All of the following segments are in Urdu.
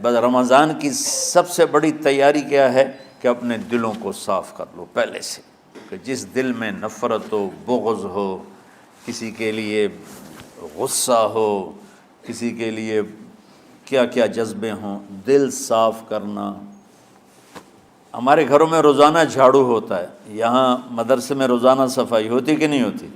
بس رمضان کی سب سے بڑی تیاری کیا ہے کہ اپنے دلوں کو صاف کر لو پہلے سے، کہ جس دل میں نفرت ہو، بغض ہو، کسی کے لیے غصہ ہو، کسی کے لیے کیا کیا جذبے ہوں، دل صاف کرنا۔ ہمارے گھروں میں روزانہ جھاڑو ہوتا ہے، یہاں مدرسے میں روزانہ صفائی ہوتی کہ نہیں ہوتی؟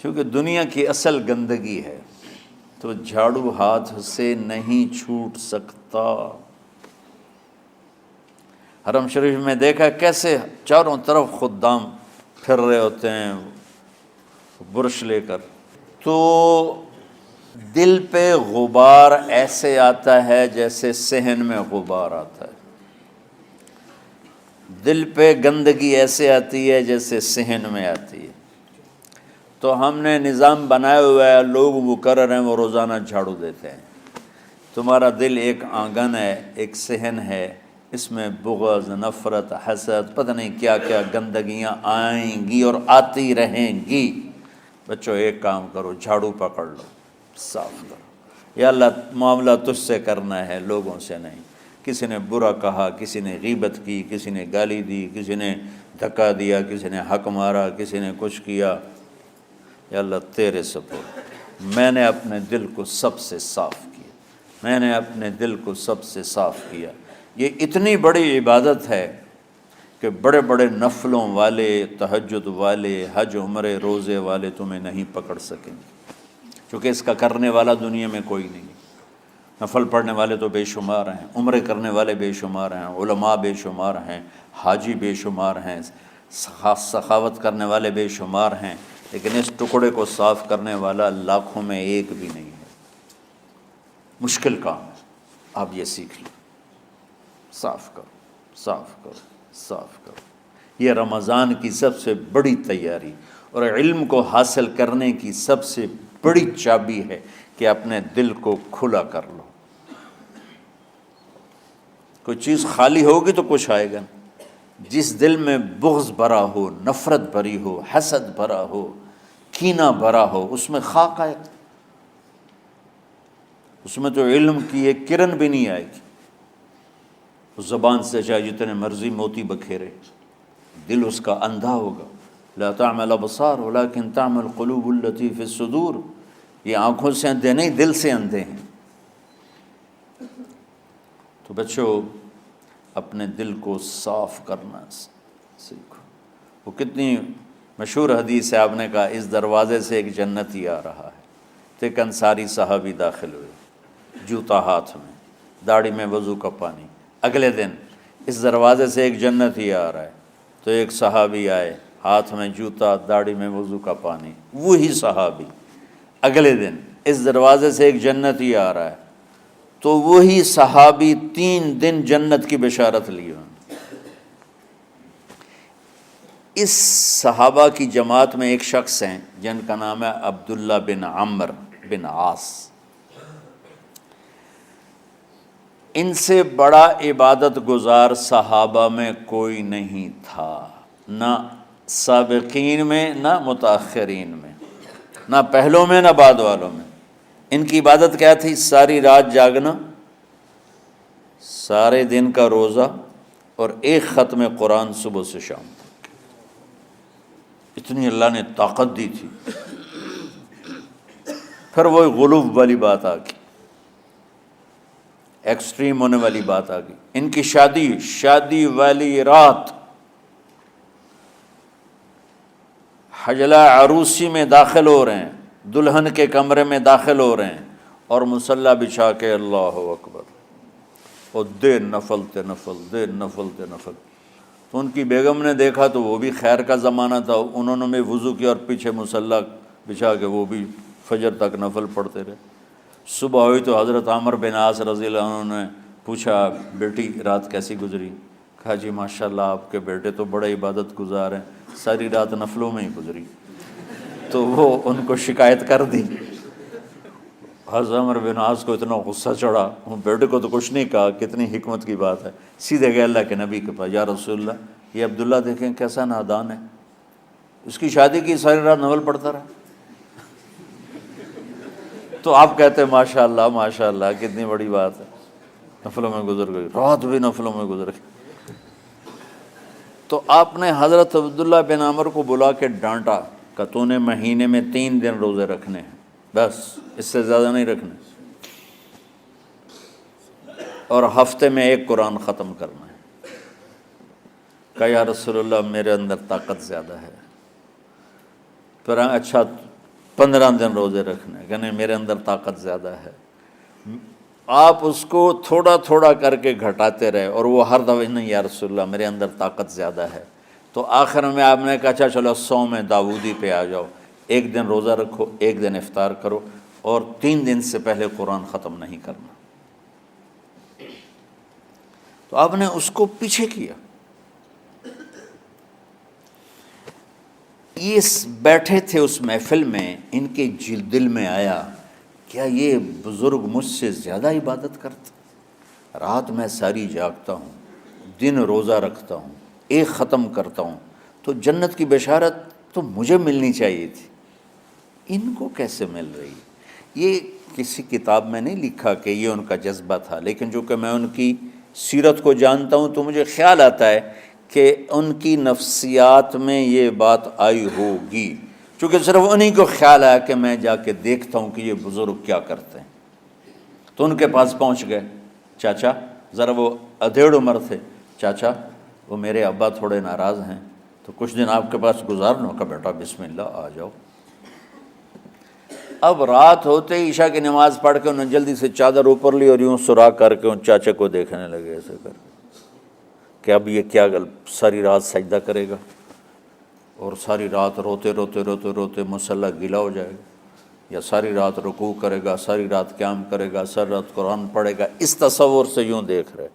کیونکہ دنیا کی اصل گندگی ہے تو جھاڑو ہاتھ سے نہیں چھوٹ سکتا۔ حرم شریف میں دیکھا کیسے چاروں طرف خدام پھر رہے ہوتے ہیں برش لے کر، تو دل پہ غبار ایسے آتا ہے جیسے صحن میں غبار آتا ہے، دل پہ گندگی ایسے آتی ہے جیسے صحن میں آتی ہے۔ تو ہم نے نظام بنایا ہوا ہے، لوگ مقرر ہیں وہ روزانہ جھاڑو دیتے ہیں۔ تمہارا دل ایک آنگن ہے، ایک صحن ہے، اس میں بغض، نفرت، حسد، پتہ نہیں کیا کیا گندگیاں آئیں گی اور آتی رہیں گی۔ بچوں ایک کام کرو، جھاڑو پکڑ لو، صاف کرو۔ یا اللہ معاملہ تجھ سے کرنا ہے، لوگوں سے نہیں۔ کسی نے برا کہا، کسی نے غیبت کی، کسی نے گالی دی، کسی نے دھکا دیا، کسی نے حق مارا، کسی نے کچھ کیا، یا اللہ تیرے سپرد میں نے اپنے دل کو سب سے صاف کیا، میں نے اپنے دل کو سب سے صاف کیا۔ یہ اتنی بڑی عبادت ہے کہ بڑے بڑے نفلوں والے، تہجد والے، حج عمرے روزے والے تمہیں نہیں پکڑ سکیں گے، کیونکہ اس کا کرنے والا دنیا میں کوئی نہیں۔ نفل پڑھنے والے تو بے شمار ہیں، عمرے کرنے والے بے شمار ہیں، علماء بے شمار ہیں، حاجی بے شمار ہیں، سخاوت کرنے والے بے شمار ہیں، لیکن اس ٹکڑے کو صاف کرنے والا لاکھوں میں ایک بھی نہیں ہے۔ مشکل کام ہے، آپ یہ سیکھ لیں، صاف کرو، صاف کرو، صاف کرو۔ یہ رمضان کی سب سے بڑی تیاری اور علم کو حاصل کرنے کی سب سے بڑی چابی ہے کہ اپنے دل کو کھلا کر لو۔ کوئی چیز خالی ہوگی تو کچھ آئے گا۔ جس دل میں بغض بھرا ہو، نفرت بھری ہو، حسد بھرا ہو، کینہ بھرا ہو، اس میں خاک آئے گا، اس میں تو علم کی ایک کرن بھی نہیں آئے گی۔ اس زبان سے چاہے جتنے مرضی موتی بکھیرے، دل اس کا اندھا ہوگا۔ لا تعمى الابصار ولكن تعمى القلوب التي في الصدور۔ یہ آنکھوں سے اندھے نہیں، دل سے اندھے ہیں۔ تو بچوں اپنے دل کو صاف کرنا سیکھو۔ وہ کتنی مشہور حدیث ہے، آپ نے کہا اس دروازے سے ایک جنتی آ رہا ہے، تو ایک انصاری صحابی داخل ہوئے، جوتا ہاتھ میں، داڑھی میں وضو کا پانی۔ اگلے دن اس دروازے سے ایک جنتی آ رہا ہے، تو ایک صحابی آئے، ہاتھ میں جوتا، داڑھی میں وضو کا پانی، وہی صحابی۔ اگلے دن اس دروازے سے ایک جنتی آ رہا ہے، تو وہی صحابی 3 دن جنت کی بشارت لی انہوں نے۔ اس صحابہ کی جماعت میں ایک شخص ہیں جن کا نام ہے عبداللہ بن عمرو بن عاص۔ ان سے بڑا عبادت گزار صحابہ میں کوئی نہیں تھا، نہ سابقین میں نہ متاخرین میں، نہ پہلوں میں نہ بعد والوں میں۔ ان کی عبادت کیا تھی؟ ساری رات جاگنا، سارے دن کا روزہ، اور ایک ختم قرآن صبح سے شام تک۔ اتنی اللہ نے طاقت دی تھی۔ پھر وہی غلوب والی بات آ گئی، ایکسٹریم ہونے والی بات آ گئی۔ ان کی شادی والی رات حجلہ عروسی میں داخل ہو رہے ہیں، دلہن کے کمرے میں داخل ہو رہے ہیں، اور مصلی بچھا کے اللہ اکبر، اور دیر نفل تے نفل، دیر نفل تے نفل۔ تو ان کی بیگم نے دیکھا تو وہ بھی خیر کا زمانہ تھا، انہوں نے بھی وضو کیا اور پیچھے مصلی بچھا کے وہ بھی فجر تک نفل پڑھتے رہے۔ صبح ہوئی تو حضرت عمرو بن عاص رضی اللہ عنہ نے پوچھا، بیٹی رات کیسی گزری؟ کہا جی ماشاءاللہ آپ کے بیٹے تو بڑے عبادت گزار ہیں، ساری رات نفلوں میں ہی گزری۔ تو وہ ان کو شکایت کر دی۔ حضرت عمرو بن عاص کو اتنا غصہ چڑھا، وہ بیٹے کو تو کچھ نہیں کہا، کتنی حکمت کی بات ہے، سیدھے گئے اللہ کے نبی کے پاس، یا رسول اللہ یہ عبداللہ دیکھیں کیسا نادان ہے، اس کی شادی کی ساری رات نفل پڑھتا رہا۔ تو آپ کہتے ہیں ماشاءاللہ ماشاءاللہ کتنی بڑی بات ہے۔ نفلوں میں گزر گئی، رات بھی نفلوں میں گزر گئی۔ تو آپ نے حضرت عبداللہ بن عمر کو بلا کے ڈانٹا کہ تو نے مہینے میں 3 دن روزے رکھنے ہیں، بس اس سے زیادہ نہیں رکھنے، اور ہفتے میں 1 قرآن ختم کرنا ہے۔ کہا یا رسول اللہ میرے اندر طاقت زیادہ ہے۔ پھر اچھا 15 دن روزے رکھنے، کہ نہیں میرے اندر طاقت زیادہ ہے۔ آپ اس کو تھوڑا تھوڑا کر کے گھٹاتے رہے، اور وہ ہر دفعہ نہیں یا رسول اللہ میرے اندر طاقت زیادہ ہے۔ تو آخر میں آپ نے کہا اچھا چلو صوم داؤدی پہ آ جاؤ، 1 دن روزہ رکھو، 1 دن افطار کرو، اور 3 دن سے پہلے قرآن ختم نہیں کرنا۔ تو آپ نے اس کو پیچھے کیا۔ یہ بیٹھے تھے اس محفل میں، ان کے دل میں آیا کیا یہ بزرگ مجھ سے زیادہ عبادت کرتا؟ رات میں ساری جاگتا ہوں، دن روزہ رکھتا ہوں، 1 ختم کرتا ہوں، تو جنت کی بشارت تو مجھے ملنی چاہیے تھی، ان کو کیسے مل رہی؟ یہ کسی کتاب میں نہیں لکھا کہ یہ ان کا جذبہ تھا، لیکن جو کہ میں ان کی سیرت کو جانتا ہوں تو مجھے خیال آتا ہے کہ ان کی نفسیات میں یہ بات آئی ہوگی، چونکہ صرف انہی کو خیال آیا کہ میں جا کے دیکھتا ہوں کہ یہ بزرگ کیا کرتے ہیں۔ تو ان کے پاس پہنچ گئے، چاچا، ذرا وہ ادھیڑ عمر تھے، چاچا وہ میرے ابا تھوڑے ناراض ہیں، تو کچھ دن آپ کے پاس گزارنا کا، بیٹا بسم اللہ آ جاؤ۔ اب رات ہوتے ہی عشاء کی نماز پڑھ کے انہوں نے جلدی سے چادر اوپر لی اور یوں سراغ کر کے ان چاچے کو دیکھنے لگے ایسے کر کہ اب یہ کیا ساری رات سجدہ کرے گا، اور ساری رات روتے روتے روتے روتے مصلی گیلا ہو جائے گا، یا ساری رات رکوع کرے گا، ساری رات قیام کرے گا، ساری رات قرآن پڑھے گا، اس تصور سے یوں دیکھ رہے۔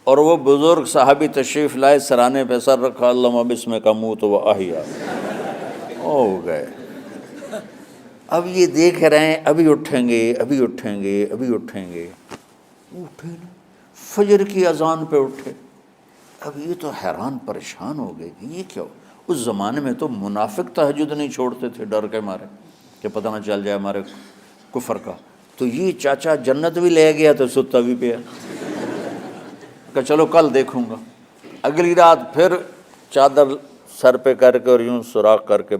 اور وہ بزرگ صحابی تشریف لائے، سرانے پہ سر رکھا، اللہم بسمک اموت و احیا، ہو گئے۔ اب یہ دیکھ رہے ہیں ابھی اٹھیں گے، ابھی اٹھیں گے، ابھی اٹھیں گے، اٹھے نا، فجر کی اذان پہ اٹھے۔ اب یہ تو حیران پریشان ہو گئے کہ یہ کیا ہو؟ اس زمانے میں تو منافق تہجد نہیں چھوڑتے تھے ڈر کے مارے کہ پتہ نہ چل جائے ہمارے کفر کا، تو یہ چاچا جنت بھی لے گیا تو ستا بھی پیا کہ چلو کل دیکھوں گا۔ اگلی رات پھر چادر سر پہ کر کے اور یوں سوراخ کر کے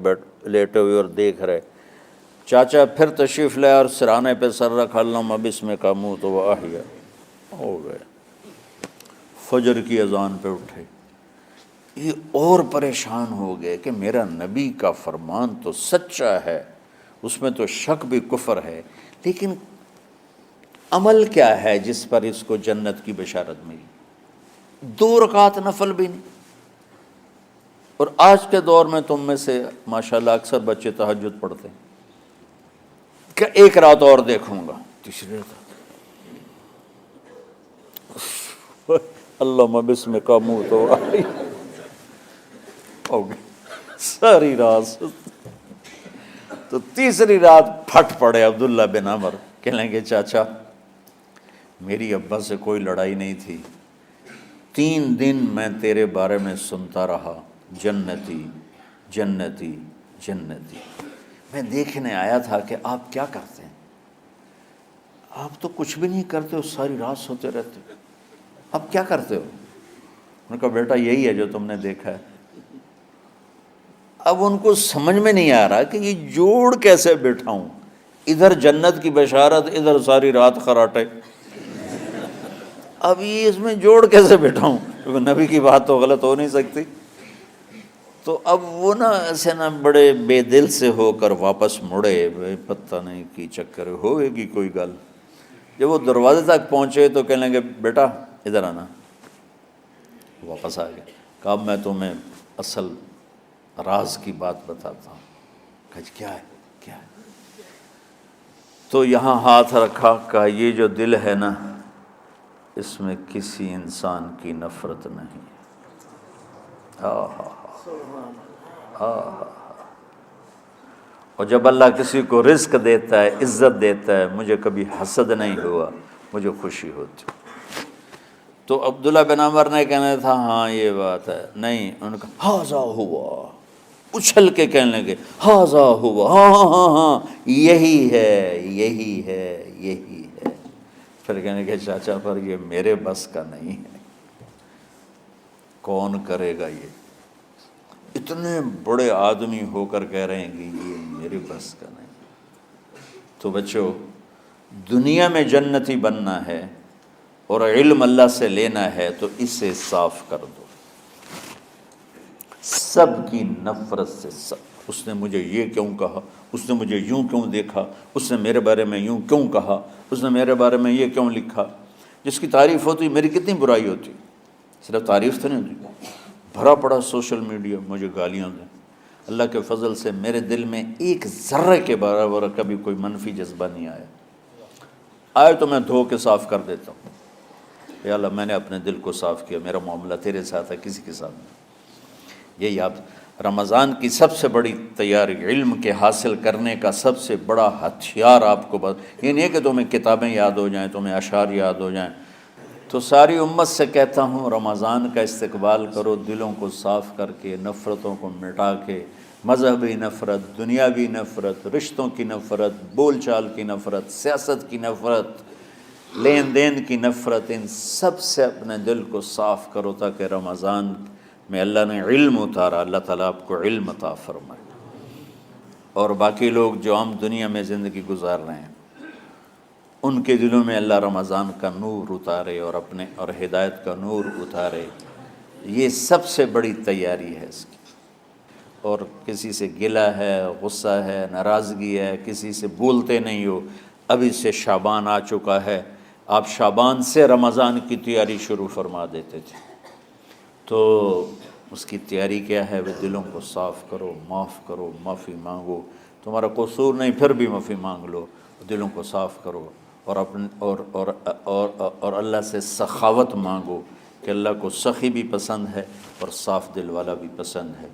لیٹے ہوئے اور دیکھ رہے۔ چاچا پھر تشریف لے اور سرانے پہ سر رکھا، اللہم بسمک اموت و احیا، ہو گئے۔ فجر کی اذان پہ اٹھے، یہ اور پریشان ہو گئے کہ میرا نبی کا فرمان تو سچا ہے، اس میں تو شک بھی کفر ہے، لیکن عمل کیا ہے جس پر اس کو جنت کی بشارت ملی؟ 2 رکعت نفل بھی نہیں۔ اور آج کے دور میں تم میں سے ماشاءاللہ اکثر بچے تہجد پڑھتے ہیں کہ 1 رات اور دیکھوں گا، تیسری رات اللہم بسمک اموت و احیا، ہو گئی ساری رات۔ تو تیسری رات پھٹ پڑے عبداللہ بن عمر، کہنے لگے چاچا میری ابا سے کوئی لڑائی نہیں تھی، 3 دن میں تیرے بارے میں سنتا رہا، جنتی جنتی جنتی۔ میں دیکھنے آیا تھا کہ آپ کیا کرتے ہیں، آپ تو کچھ بھی نہیں کرتے ہو، ساری رات سوتے رہتے ہو، اب کیا کرتے ہو؟ انہوں نے کہا بیٹا یہی ہے جو تم نے دیکھا ہے۔ اب ان کو سمجھ میں نہیں آ رہا کہ یہ جوڑ کیسے بٹھاؤں، ادھر جنت کی بشارت، ادھر ساری رات خراٹے، اب یہ اس میں جوڑ کیسے بٹھاؤں، کیونکہ نبی کی بات تو غلط ہو نہیں سکتی۔ تو اب وہ نا ایسے نا بڑے بے دل سے ہو کر واپس مڑے، پتہ نہیں کی چکر ہوئے گی کوئی گل۔ جب وہ دروازے تک پہنچے تو کہنے لگے بیٹا ادھر آنا، واپس آ گئے۔ کہا اب میں تمہیں اصل راز کی بات بتاتا ہوں۔ کہا کیا ہے کیا ہے؟ تو یہاں ہاتھ رکھا، کہا یہ جو دل ہے نا اس میں کسی انسان کی نفرت نہیں۔ اور جب اللہ کسی کو رزق دیتا ہے، عزت دیتا ہے، مجھے کبھی حسد نہیں ہوا، مجھے خوشی ہوتی۔ تو عبداللہ بن عمر نے کہنا تھا ہاں یہ بات ہے، نہیں، انہوں نے کہا ہاذا ہوا، اچھل کے کہنے لگے ہاذا ہوا، ہاں ہاں ہاں ہاں یہی ہے یہی ہے یہی ہے۔ پھر کہنے کہ چاچا پر یہ میرے بس کا نہیں ہے، کون کرے گا یہ؟ اتنے بڑے آدمی ہو کر کہہ رہے ہیں کہ یہ میرے بس کا نہیں۔ تو بچوں، دنیا میں جنتی بننا ہے اور علم اللہ سے لینا ہے تو اسے صاف کر دو، سب کی نفرت سے۔ سب، اس نے مجھے یہ کیوں کہا، اس نے مجھے یوں کیوں دیکھا، اس نے میرے بارے میں یوں کیوں کہا، اس نے میرے بارے میں یہ کیوں لکھا۔ جس کی تعریف ہوتی میری کتنی برائی ہوتی، صرف تعریف تو نہیں ہوتی، بھرا پڑا سوشل میڈیا مجھے گالیاں دیں۔ اللہ کے فضل سے میرے دل میں ایک ذرے کے برابر کبھی کوئی منفی جذبہ نہیں آیا، آئے تو میں دھو کے صاف کر دیتا ہوں، یا اللہ میں نے اپنے دل کو صاف کیا، میرا معاملہ تیرے ساتھ ہے، کسی کے ساتھ نہیں۔ یہی آپ رمضان کی سب سے بڑی تیاری، علم کے حاصل کرنے کا سب سے بڑا ہتھیار آپ کو یہ نہیں ہے کہ تمہیں کتابیں یاد ہو جائیں، تمہیں اشعار یاد ہو جائیں۔ تو ساری امت سے کہتا ہوں رمضان کا استقبال کرو، دلوں کو صاف کر کے، نفرتوں کو مٹا کے، مذہبی نفرت، دنیاوی نفرت، رشتوں کی نفرت، بول چال کی نفرت، سیاست کی نفرت، لین دین کی نفرت، ان سب سے اپنے دل کو صاف کرو تاکہ رمضان میں اللہ نے علم اتارا، اللہ تعالیٰ آپ کو علم عطا فرمائے، اور باقی لوگ جو عام دنیا میں زندگی گزار رہے ہیں ان کے دلوں میں اللہ رمضان کا نور اتارے اور ہدایت کا نور اتارے۔ یہ سب سے بڑی تیاری ہے اس کی۔ اور کسی سے گلہ ہے، غصہ ہے، ناراضگی ہے، کسی سے بولتے نہیں ہو، ابھی سے شعبان آ چکا ہے، آپ شعبان سے رمضان کی تیاری شروع فرما دیتے تھے، تو اس کی تیاری کیا ہے؟ وہ دلوں کو صاف کرو، معاف کرو، معافی مانگو، تمہارا قصور نہیں پھر بھی معافی مانگ لو، دلوں کو صاف کرو، اور اللہ سے سخاوت مانگو کہ اللہ کو سخی بھی پسند ہے اور صاف دل والا بھی پسند ہے،